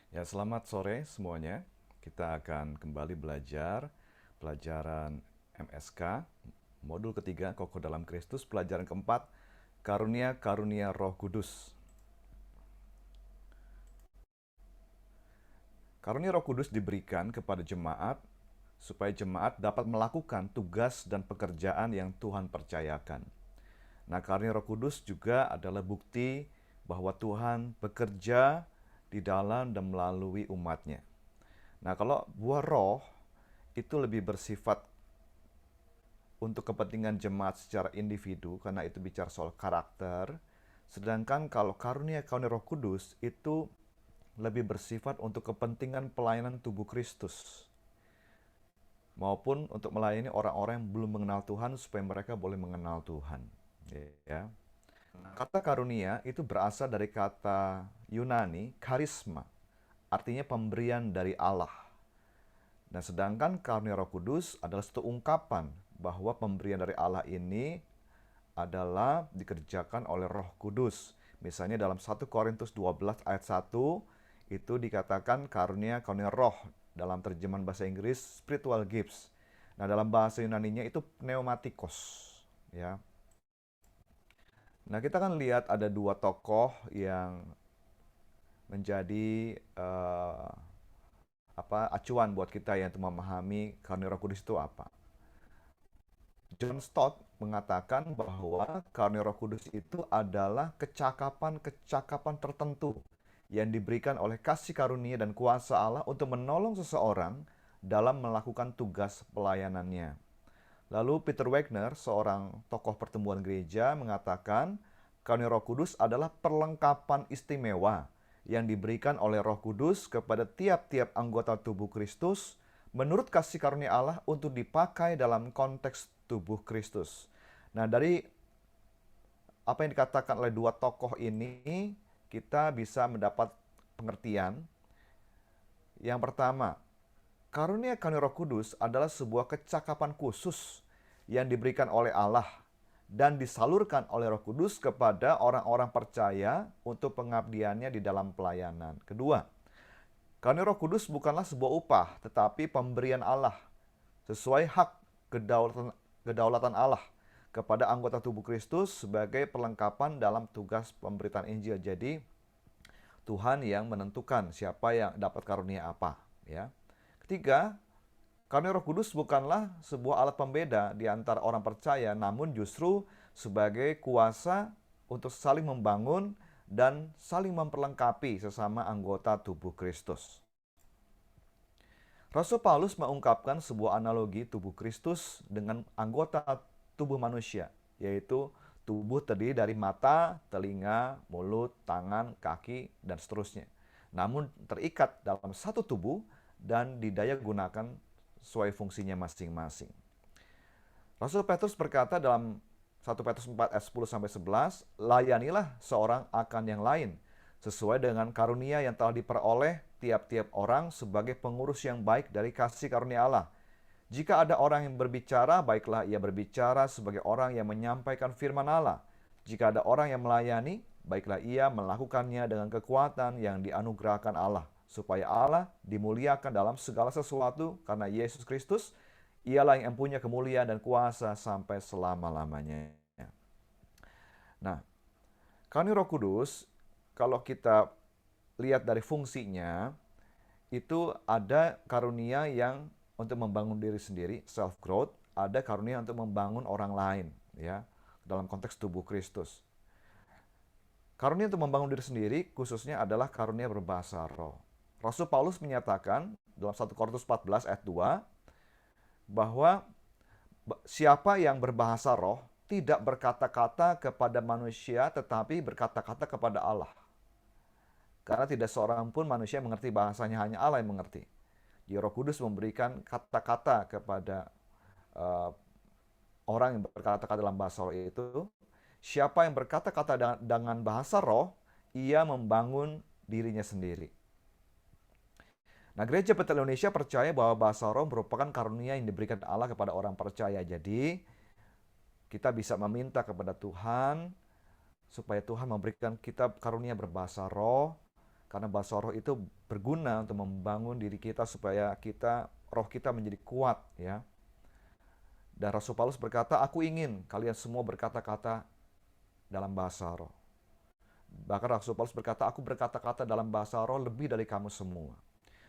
Ya, selamat sore semuanya. Kita akan kembali belajar pelajaran MSK, modul ketiga, Kokoh dalam Kristus, pelajaran keempat, karunia-karunia Roh Kudus. Karunia Roh Kudus diberikan kepada jemaat supaya jemaat dapat melakukan tugas dan pekerjaan yang Tuhan percayakan. Nah, karunia Roh Kudus juga adalah bukti bahwa Tuhan bekerja di dalam dan melalui umatnya. Nah, kalau buah roh itu lebih bersifat untuk kepentingan jemaat secara individu, karena itu bicara soal karakter. Sedangkan kalau karunia-karunia Roh Kudus itu lebih bersifat untuk kepentingan pelayanan tubuh Kristus, maupun untuk melayani orang-orang yang belum mengenal Tuhan supaya mereka boleh mengenal Tuhan. Ya. Kata karunia itu berasal dari kata Yunani karisma, artinya pemberian dari Allah. Nah, sedangkan karunia Roh Kudus adalah satu ungkapan bahwa pemberian dari Allah ini adalah dikerjakan oleh Roh Kudus. Misalnya dalam 1 Korintus 12 ayat 1 itu dikatakan karunia-karunia roh, dalam terjemahan bahasa Inggris spiritual gifts. Nah, dalam bahasa Yunaninya itu pneumatikos, ya. Nah, kita kan lihat ada dua tokoh yang menjadi acuan buat kita yang untuk memahami karunia Roh Kudus itu apa. John Stott mengatakan bahwa karunia Roh Kudus itu adalah kecakapan-kecakapan tertentu yang diberikan oleh kasih karunia dan kuasa Allah untuk menolong seseorang dalam melakukan tugas pelayanannya. Lalu Peter Wagner, seorang tokoh pertumbuhan gereja, mengatakan karunia Roh Kudus adalah perlengkapan istimewa yang diberikan oleh Roh Kudus kepada tiap-tiap anggota tubuh Kristus menurut kasih karunia Allah untuk dipakai dalam konteks tubuh Kristus. Nah, dari apa yang dikatakan oleh dua tokoh ini, kita bisa mendapat pengertian. Yang pertama, karunia-karunia Roh Kudus adalah sebuah kecakapan khusus yang diberikan oleh Allah dan disalurkan oleh Roh Kudus kepada orang-orang percaya untuk pengabdiannya di dalam pelayanan. Kedua, karunia Roh Kudus bukanlah sebuah upah, tetapi pemberian Allah sesuai hak kedaulatan Allah kepada anggota tubuh Kristus sebagai perlengkapan dalam tugas pemberitaan Injil. Jadi, Tuhan yang menentukan siapa yang dapat karunia apa, ya. Ketiga, karunia Roh Kudus bukanlah sebuah alat pembeda di antara orang percaya, namun justru sebagai kuasa untuk saling membangun dan saling memperlengkapi sesama anggota tubuh Kristus. Rasul Paulus mengungkapkan sebuah analogi tubuh Kristus dengan anggota tubuh manusia, yaitu tubuh terdiri dari mata, telinga, mulut, tangan, kaki, dan seterusnya. Namun terikat dalam satu tubuh dan didaya gunakan sesuai fungsinya masing-masing. Rasul Petrus berkata dalam 1 Petrus 4 ayat 10-11, layanilah seorang akan yang lain, sesuai dengan karunia yang telah diperoleh tiap-tiap orang sebagai pengurus yang baik dari kasih karunia Allah. Jika ada orang yang berbicara, baiklah ia berbicara sebagai orang yang menyampaikan firman Allah. Jika ada orang yang melayani, baiklah ia melakukannya dengan kekuatan yang dianugerahkan Allah, supaya Allah dimuliakan dalam segala sesuatu karena Yesus Kristus, ialah yang punya kemuliaan dan kuasa sampai selama-lamanya. Nah, karunia Roh Kudus, kalau kita lihat dari fungsinya, itu ada karunia yang untuk membangun diri sendiri, self growth, ada karunia untuk membangun orang lain, ya, dalam konteks tubuh Kristus. Karunia untuk membangun diri sendiri khususnya adalah karunia berbahasa roh. Rasul Paulus menyatakan dalam 1 Korintus 14 ayat 2 bahwa siapa yang berbahasa roh tidak berkata-kata kepada manusia tetapi berkata-kata kepada Allah. Karena tidak seorang pun manusia yang mengerti bahasanya, hanya Allah yang mengerti. Jadi Roh Kudus memberikan kata-kata kepada uh, orang yang berkata-kata dalam bahasa roh itu. Siapa yang berkata-kata dengan bahasa roh, ia membangun dirinya sendiri. Nah, Gereja Betel Indonesia percaya bahwa bahasa roh merupakan karunia yang diberikan Allah kepada orang percaya. Jadi, kita bisa meminta kepada Tuhan supaya Tuhan memberikan kita karunia berbahasa roh, Karena bahasa roh itu berguna untuk membangun diri kita supaya roh kita menjadi kuat, ya. Dan Rasul Paulus berkata, aku ingin kalian semua berkata-kata dalam bahasa roh. Bahkan Rasul Paulus berkata, aku berkata-kata dalam bahasa roh lebih dari kamu semua.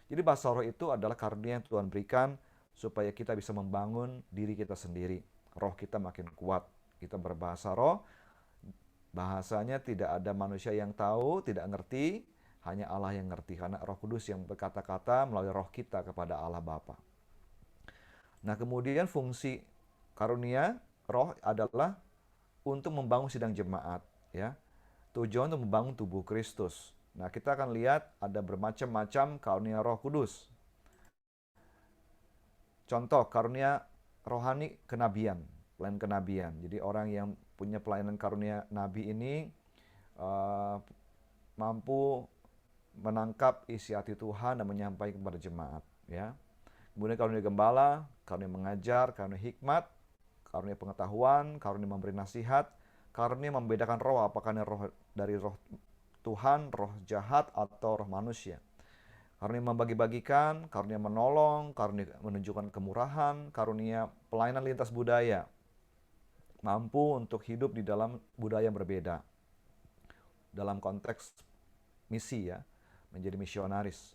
Jadi bahasa roh itu adalah karunia yang Tuhan berikan supaya kita bisa membangun diri kita sendiri. Roh kita makin kuat. Kita berbahasa roh, bahasanya tidak ada manusia yang tahu, tidak ngerti, hanya Allah yang ngerti. Karena Roh Kudus yang berkata-kata melalui roh kita kepada Allah Bapa. Nah, kemudian fungsi karunia roh adalah untuk membangun sidang jemaat, ya. Tujuan untuk membangun tubuh Kristus. Nah, kita akan lihat ada bermacam-macam karunia Roh Kudus. Contoh, karunia rohani kenabian, pelayanan kenabian. Jadi orang yang punya pelayanan karunia nabi ini mampu menangkap isi hati Tuhan dan menyampaikan kepada jemaat, ya. Kemudian karunia gembala, karunia mengajar, karunia hikmat, karunia pengetahuan, karunia memberi nasihat, karunia membedakan roh, apakah ini roh dari roh Tuhan, roh jahat, atau roh manusia. Karunia membagi-bagikan, karunia menolong, karunia menunjukkan kemurahan, karunia pelayanan lintas budaya, mampu untuk hidup di dalam budaya yang berbeda. Dalam konteks misi, ya, menjadi misionaris.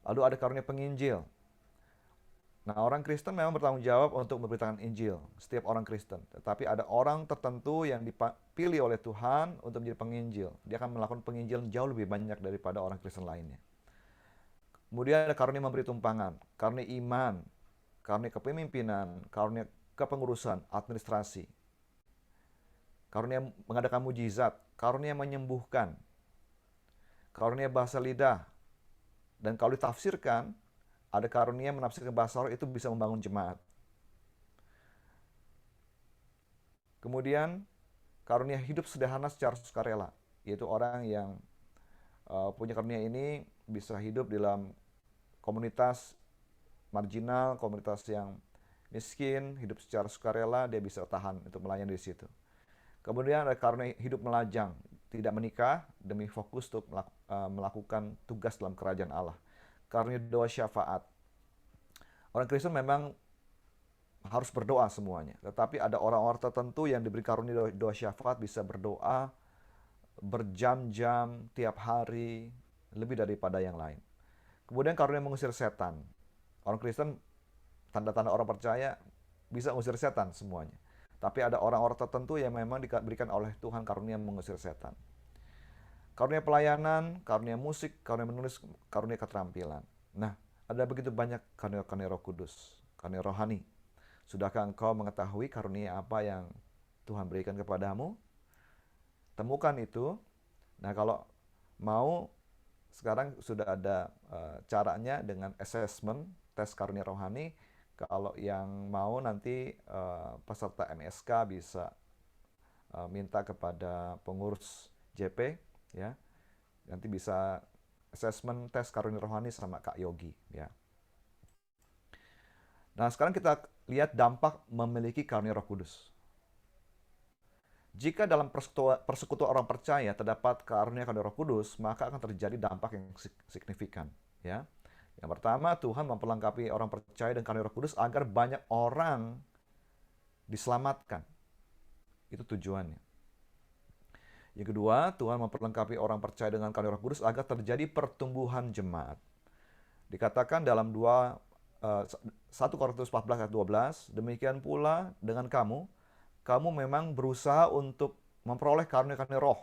Lalu ada karunia penginjil. Nah, orang Kristen memang bertanggung jawab untuk memberitakan Injil, setiap orang Kristen. Tetapi ada orang tertentu yang dipilih oleh Tuhan untuk menjadi penginjil. Dia akan melakukan penginjilan jauh lebih banyak daripada orang Kristen lainnya. Kemudian ada karunia memberi tumpangan, karunia iman, karunia kepemimpinan, karunia kepengurusan, administrasi. Karunia mengadakan mujizat, karunia menyembuhkan, karunia bahasa lidah. Dan kalau ditafsirkan, ada karunia menafsirkan bahasa roh itu bisa membangun jemaat. Kemudian karunia hidup sederhana secara sukarela, yaitu orang yang punya karunia ini bisa hidup dalam komunitas marginal, komunitas yang miskin, hidup secara sukarela, dia bisa tahan untuk melayani di situ. Kemudian ada karunia hidup melajang, tidak menikah demi fokus untuk melakukan tugas dalam kerajaan Allah. Karunia doa syafaat. Orang Kristen memang harus berdoa semuanya. Tetapi ada orang-orang tertentu yang diberi karunia doa syafaat bisa berdoa berjam-jam, tiap hari, lebih daripada yang lain. Kemudian karunia mengusir setan. Orang Kristen, tanda-tanda orang percaya, bisa mengusir setan semuanya. Tapi ada orang-orang tertentu yang memang diberikan oleh Tuhan karunia mengusir setan. Karunia pelayanan, karunia musik, karunia menulis, karunia keterampilan. Nah, ada begitu banyak karunia Roh Kudus, karunia rohani. Sudahkah engkau mengetahui karunia apa yang Tuhan berikan kepadamu? Temukan itu. Nah, kalau mau, sekarang sudah ada caranya dengan assessment, tes karunia rohani. Kalau yang mau nanti peserta MSK bisa minta kepada pengurus JP, ya, nanti bisa assessment tes karunia rohani sama Kak Yogi, ya. Nah, sekarang kita lihat dampak memiliki karunia Roh Kudus. Jika dalam persekutuan orang percaya terdapat karunia Roh Kudus, maka akan terjadi dampak yang signifikan, ya. Yang pertama, Tuhan memperlengkapi orang percaya dengan karunia Roh Kudus agar banyak orang diselamatkan. Itu tujuannya. Yang kedua, Tuhan memperlengkapi orang percaya dengan karunia Roh Kudus agar terjadi pertumbuhan jemaat. Dikatakan dalam 1 Korintus 14 ayat 12, demikian pula dengan kamu memang berusaha untuk memperoleh karunia-karunia roh.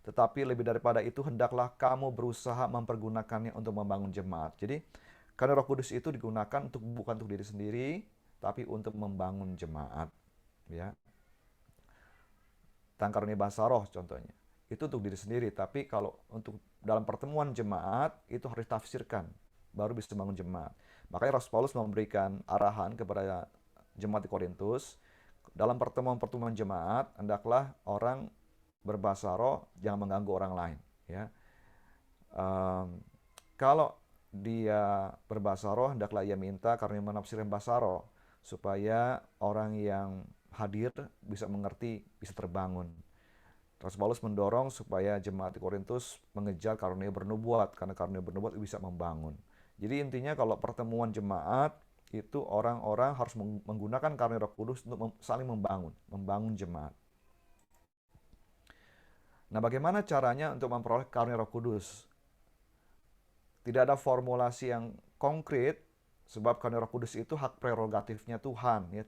Tetapi lebih daripada itu, hendaklah kamu berusaha mempergunakannya untuk membangun jemaat. Jadi, karunia Roh Kudus itu digunakan bukan untuk diri sendiri, tapi untuk membangun jemaat, ya. Tentang karunia bahasa roh contohnya, itu untuk diri sendiri, tapi kalau untuk dalam pertemuan jemaat itu harus ditafsirkan baru bisa membangun jemaat. Makanya Rasul Paulus memberikan arahan kepada jemaat di Korintus, dalam pertemuan-pertemuan jemaat hendaklah orang berbahasa roh jangan mengganggu orang lain, ya. Kalau dia berbahasa roh, hendaklah ia minta karunia menafsirkan bahasa roh supaya orang yang hadir bisa mengerti, bisa terbangun. Rasul Paulus mendorong supaya jemaat di Korintus mengejar karunia bernubuat, karena karunia bernubuat bisa membangun. Jadi intinya kalau pertemuan jemaat itu orang-orang harus menggunakan karunia Roh Kudus untuk saling membangun jemaat. Nah, bagaimana caranya untuk memperoleh karunia Roh Kudus? Tidak ada formulasi yang konkret, sebab karunia Roh Kudus itu hak prerogatifnya Tuhan. Ya.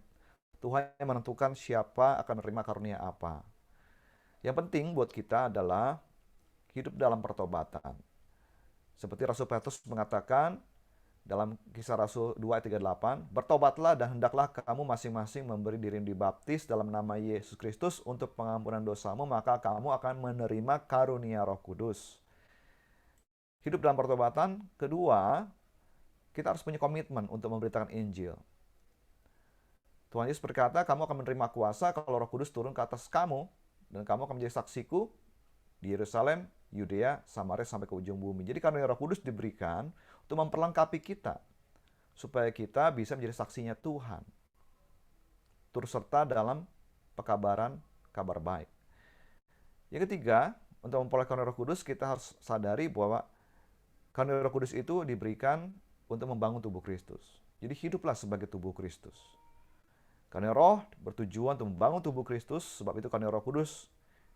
Tuhan yang menentukan siapa akan menerima karunia apa. Yang penting buat kita adalah hidup dalam pertobatan. Seperti Rasul Petrus mengatakan dalam Kisah Rasul 2 ayat 38, bertobatlah dan hendaklah kamu masing-masing memberi diri dibaptis dalam nama Yesus Kristus untuk pengampunan dosamu, maka kamu akan menerima karunia Roh Kudus. Hidup dalam pertobatan. Kedua, kita harus punya komitmen untuk memberitakan Injil. Tuhan Yesus berkata, kamu akan menerima kuasa kalau Roh Kudus turun ke atas kamu, dan kamu akan menjadi saksiku di Yerusalem, Yudea, Samaria, sampai ke ujung bumi. Jadi karunia Roh Kudus diberikan untuk memperlengkapi kita, supaya kita bisa menjadi saksinya Tuhan, turut serta dalam pekabaran kabar baik. Yang ketiga, untuk memperoleh karunia Roh Kudus, kita harus sadari bahwa karunia Roh Kudus itu diberikan untuk membangun tubuh Kristus. Jadi hiduplah sebagai tubuh Kristus. Karunia Roh bertujuan untuk membangun tubuh Kristus, sebab itu karunia Roh Kudus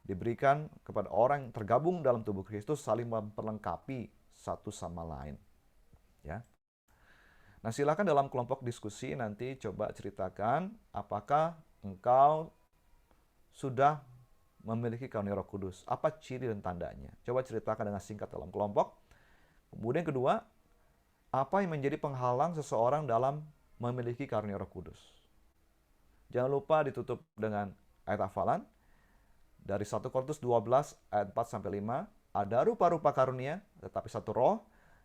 diberikan kepada orang yang tergabung dalam tubuh Kristus, saling memperlengkapi satu sama lain. Ya. Nah, silakan dalam kelompok diskusi nanti coba ceritakan apakah engkau sudah memiliki karunia Roh Kudus. Apa ciri dan tandanya? Coba ceritakan dengan singkat dalam kelompok. Kemudian kedua, apa yang menjadi penghalang seseorang dalam memiliki karunia Roh Kudus? Jangan lupa ditutup dengan ayat hafalan. Dari 1 Korintus 12 ayat 4-5, ada rupa-rupa karunia tetapi satu roh,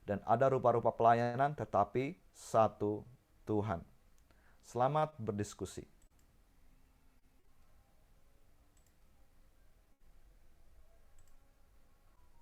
dan ada rupa-rupa pelayanan tetapi satu Tuhan. Selamat berdiskusi.